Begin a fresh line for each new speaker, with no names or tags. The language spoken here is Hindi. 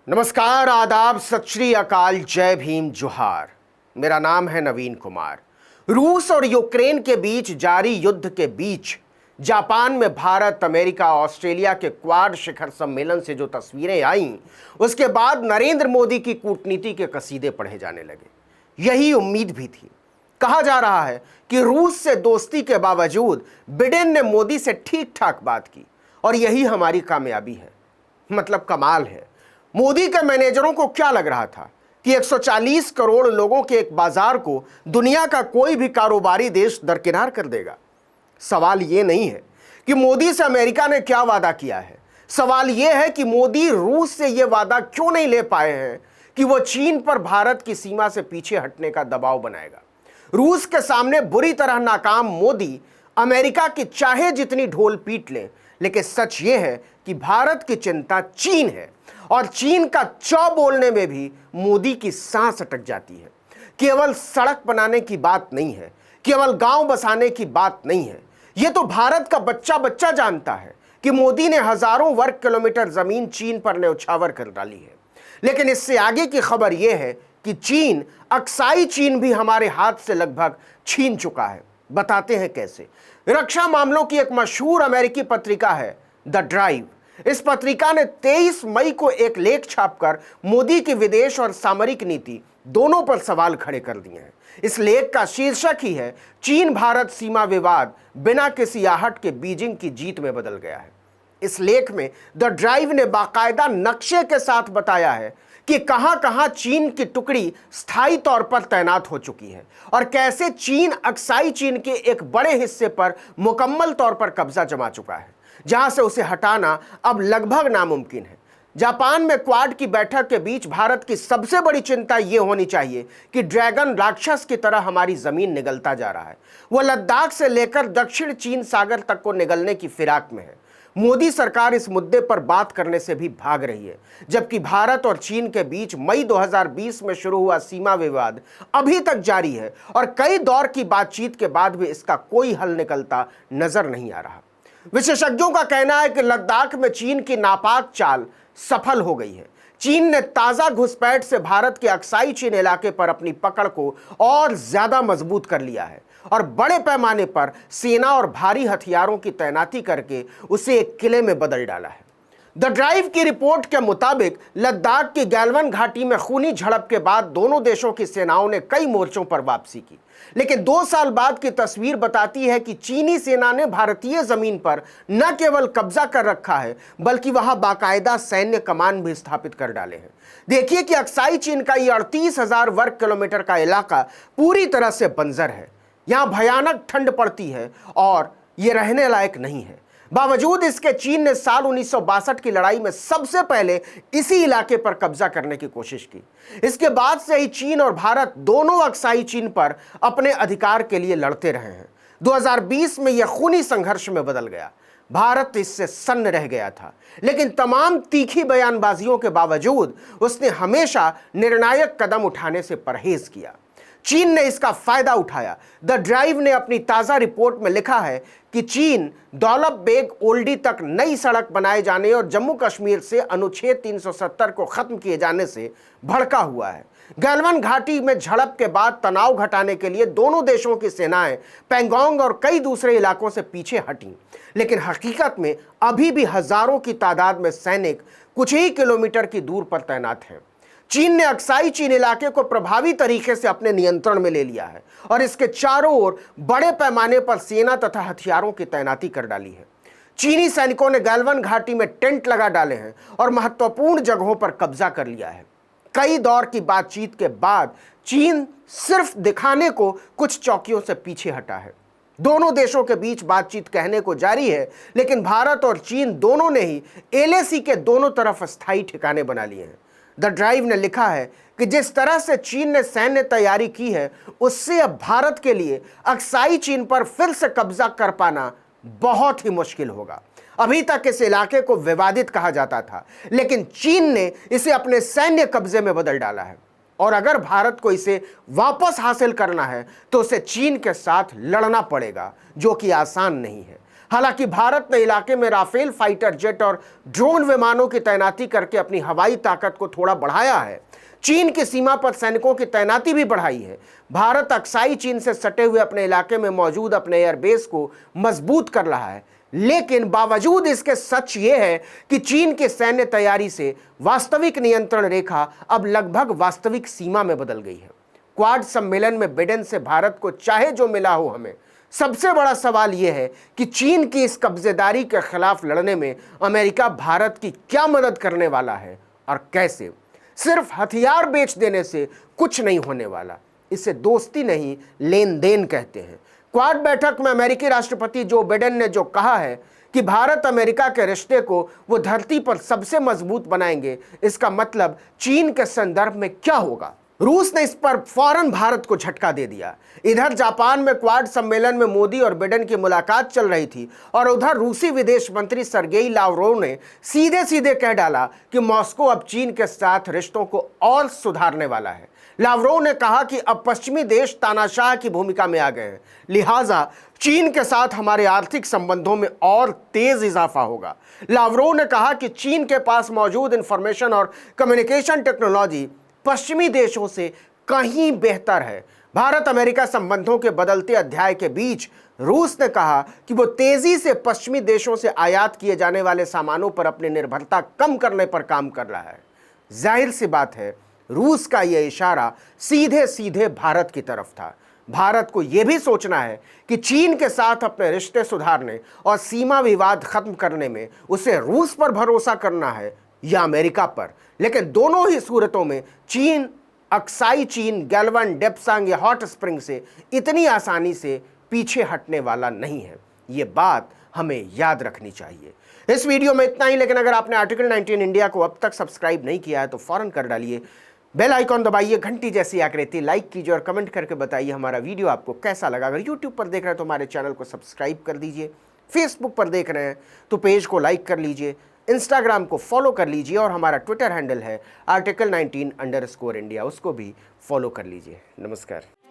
नमस्कार, आदाब, सत श्री अकाल, जय भीम, जोहार। मेरा नाम है नवीन कुमार। रूस और यूक्रेन के बीच जारी युद्ध के बीच जापान में भारत, अमेरिका, ऑस्ट्रेलिया के क्वाड शिखर सम्मेलन से जो तस्वीरें आईं, उसके बाद नरेंद्र मोदी की कूटनीति के कसीदे पढ़े जाने लगे। यही उम्मीद भी थी। कहा जा रहा है कि रूस से दोस्ती के बावजूद बिडेन ने मोदी से ठीक ठाक बात की और यही हमारी कामयाबी है। मतलब कमाल है। मोदी के मैनेजरों को क्या लग रहा था कि 140 करोड़ लोगों के एक बाजार को दुनिया का कोई भी कारोबारी देश दरकिनार कर देगा? सवाल यह नहीं है कि मोदी से अमेरिका ने क्या वादा किया है। सवाल यह है कि मोदी रूस से यह वादा क्यों नहीं ले पाए हैं कि वो चीन पर भारत की सीमा से पीछे हटने का दबाव बनाएगा। रूस के सामने बुरी तरह नाकाम मोदी अमेरिका की चाहे जितनी ढोल पीट ले, लेकिन सच यह है कि भारत की चिंता चीन है और चीन का चौ बोलने में भी मोदी की सांस अटक जाती है। केवल सड़क बनाने की बात नहीं है, केवल गांव बसाने की बात नहीं है। यह तो भारत का बच्चा बच्चा जानता है कि मोदी ने हजारों वर्ग किलोमीटर जमीन चीन पर न्यौछावर कर डाली है। लेकिन इससे आगे की खबर यह है कि चीन, अक्साई चीन भी हमारे हाथ से लगभग छीन चुका है। बताते हैं कैसे। रक्षा मामलों की एक मशहूर अमेरिकी पत्रिका है द ड्राइव। इस पत्रिका ने 23 मई को एक लेख छापकर मोदी की विदेश और सामरिक नीति दोनों पर सवाल खड़े कर दिए हैं। इस लेख का शीर्षक ही है, चीन भारत सीमा विवाद बिना किसी आहट के बीजिंग की जीत में बदल गया है। इस लेख में द ड्राइव ने बाकायदा नक्शे के साथ बताया है कि कहां कहां चीन की टुकड़ी स्थायी तौर पर तैनात हो चुकी है और कैसे चीन अक्साई चीन के एक बड़े हिस्से पर मुकम्मल तौर पर कब्जा जमा चुका है, जहां से उसे हटाना अब लगभग नामुमकिन है। जापान में क्वाड की बैठक के बीच भारत की सबसे बड़ी चिंता यह होनी चाहिए कि ड्रैगन राक्षस की तरह हमारी जमीन निगलता जा रहा है। वह लद्दाख से लेकर दक्षिण चीन सागर तक को निगलने की फिराक में है। मोदी सरकार इस मुद्दे पर बात करने से भी भाग रही है, जबकि भारत और चीन के बीच मई 2020 में शुरू हुआ सीमा विवाद अभी तक जारी है और कई दौर की बातचीत के बाद भी इसका कोई हल निकलता नजर नहीं आ रहा। विशेषज्ञों का कहना है कि लद्दाख में चीन की नापाक चाल सफल हो गई है। चीन ने ताजा घुसपैठ से भारत के अक्साई चीन इलाके पर अपनी पकड़ को और ज्यादा मजबूत कर लिया है और बड़े पैमाने पर सेना और भारी हथियारों की तैनाती करके उसे एक किले में बदल डाला है। द ड्राइव की रिपोर्ट के मुताबिक लद्दाख की गैलवन घाटी में खूनी झड़प के बाद दोनों देशों की सेनाओं ने कई मोर्चों पर वापसी की, लेकिन 2 साल बाद की तस्वीर बताती है कि चीनी सेना ने भारतीय जमीन पर न केवल कब्जा कर रखा है, बल्कि वहां बाकायदा सैन्य कमान भी स्थापित कर डाले हैं। देखिए कि अक्साई चीन का ये 38,000 वर्ग किलोमीटर का इलाका पूरी तरह से बंजर है। यहां भयानक ठंड पड़ती है और ये रहने लायक नहीं है। बावजूद इसके चीन ने साल 1962 की लड़ाई में सबसे पहले इसी इलाके पर कब्जा करने की कोशिश की। इसके बाद से ही चीन और भारत दोनों अक्साई चीन पर अपने अधिकार के लिए लड़ते रहे हैं। 2020 में यह खूनी संघर्ष में बदल गया। भारत इससे सन्न रह गया था, लेकिन तमाम तीखी बयानबाजियों के बावजूद उसने हमेशा निर्णायक कदम उठाने से परहेज किया। चीन ने इसका फायदा उठाया। द ड्राइव ने अपनी ताजा रिपोर्ट में लिखा है कि चीन दौलत बेग ओल्डी तक नई सड़क बनाए जाने और जम्मू कश्मीर से अनुच्छेद 370 को खत्म किए जाने से भड़का हुआ है। गैलवन घाटी में झड़प के बाद तनाव घटाने के लिए दोनों देशों की सेनाएं पैंगोंग और कई दूसरे इलाकों से पीछे हटीं, लेकिन हकीकत में अभी भी हजारों की तादाद में सैनिक कुछ ही किलोमीटर की दूर पर तैनात हैं। चीन ने अक्साई चीन इलाके को प्रभावी तरीके से अपने नियंत्रण में ले लिया है और इसके चारों ओर बड़े पैमाने पर सेना तथा हथियारों की तैनाती कर डाली है। चीनी सैनिकों ने गैलवन घाटी में टेंट लगा डाले हैं और महत्वपूर्ण जगहों पर कब्जा कर लिया है। कई दौर की बातचीत के बाद चीन सिर्फ दिखाने को कुछ चौकियों से पीछे हटा है। दोनों देशों के बीच बातचीत कहने को जारी है, लेकिन भारत और चीन दोनों ने ही एलएसी के दोनों तरफ स्थायी ठिकाने बना लिए हैं। द ड्राइव ने लिखा है कि जिस तरह से चीन ने सैन्य तैयारी की है, उससे अब भारत के लिए अक्साई चीन पर फिर से कब्जा कर पाना बहुत ही मुश्किल होगा। अभी तक इस इलाके को विवादित कहा जाता था, लेकिन चीन ने इसे अपने सैन्य कब्जे में बदल डाला है और अगर भारत को इसे वापस हासिल करना है तो उसे चीन के साथ लड़ना पड़ेगा, जो कि आसान नहीं है। हालांकि भारत ने इलाके में राफेल फाइटर जेट और ड्रोन विमानों की तैनाती करके अपनी हवाई ताकत को थोड़ा बढ़ाया है। चीन की सीमा पर सैनिकों की तैनाती भी बढ़ाई है। भारत अक्साई चीन से सटे हुए अपने इलाके में मौजूद अपने एयरबेस को मजबूत कर रहा है। लेकिन बावजूद इसके सच ये है कि चीन की सैन्य तैयारी से वास्तविक नियंत्रण रेखा अब लगभग वास्तविक सीमा में बदल गई है। क्वाड सम्मेलन में बिडेन से भारत को चाहे जो मिला हो, हमें सबसे बड़ा सवाल यह है कि चीन की इस कब्जेदारी के खिलाफ लड़ने में अमेरिका भारत की क्या मदद करने वाला है और कैसे। सिर्फ हथियार बेच देने से कुछ नहीं होने वाला। इसे दोस्ती नहीं, लेन देन कहते हैं। क्वाड बैठक में अमेरिकी राष्ट्रपति जो बिडेन ने जो कहा है कि भारत अमेरिका के रिश्ते को वो धरती पर सबसे मजबूत बनाएंगे, इसका मतलब चीन के संदर्भ में क्या होगा। रूस ने इस पर फौरन भारत को झटका दे दिया। इधर जापान में क्वाड सम्मेलन में मोदी और बिडेन की मुलाकात चल रही थी और उधर रूसी विदेश मंत्री सर्गेई लावरोव ने सीधे सीधे कह डाला कि मॉस्को अब चीन के साथ रिश्तों को और सुधारने वाला है। लावरोव ने कहा कि अब पश्चिमी देश तानाशाह की भूमिका में आ गए हैं, लिहाजा चीन के साथ हमारे आर्थिक संबंधों में और तेज इजाफा होगा। लावरोव ने कहा कि चीन के पास मौजूद इंफॉर्मेशन और कम्युनिकेशन टेक्नोलॉजी पश्चिमी देशों से कहीं बेहतर है। भारत अमेरिका संबंधों के बदलते अध्याय के बीच रूस ने कहा कि वो तेजी से पश्चिमी देशों से आयात किए जाने वाले सामानों पर अपनी निर्भरता कम करने पर काम कर रहा है। जाहिर सी बात है, रूस का यह इशारा सीधे सीधे भारत की तरफ था। भारत को यह भी सोचना है कि चीन के साथ अपने रिश्ते सुधारने और सीमा विवाद खत्म करने में उसे रूस पर भरोसा करना है या अमेरिका पर। लेकिन दोनों ही सूरतों में चीन, अक्साई चीन, गैल्वन, डेप्सांग या हॉट स्प्रिंग से इतनी आसानी से पीछे हटने वाला नहीं है। ये बात हमें याद रखनी चाहिए। इस वीडियो में इतना ही, लेकिन अगर आपने आर्टिकल 19 इंडिया को अब तक सब्सक्राइब नहीं किया है तो फौरन कर डालिए। बेल आइकॉन दबाइए, घंटी जैसी आकृति लाइक कीजिए और कमेंट करके बताइए हमारा वीडियो आपको कैसा लगा। अगर यूट्यूब पर देख रहे हैं तो हमारे चैनल को सब्सक्राइब कर दीजिए। फेसबुक पर देख रहे हैं तो पेज को लाइक कर लीजिए। इंस्टाग्राम को फॉलो कर लीजिए और हमारा ट्विटर हैंडल है article19_India, उसको भी फॉलो कर लीजिए। नमस्कार।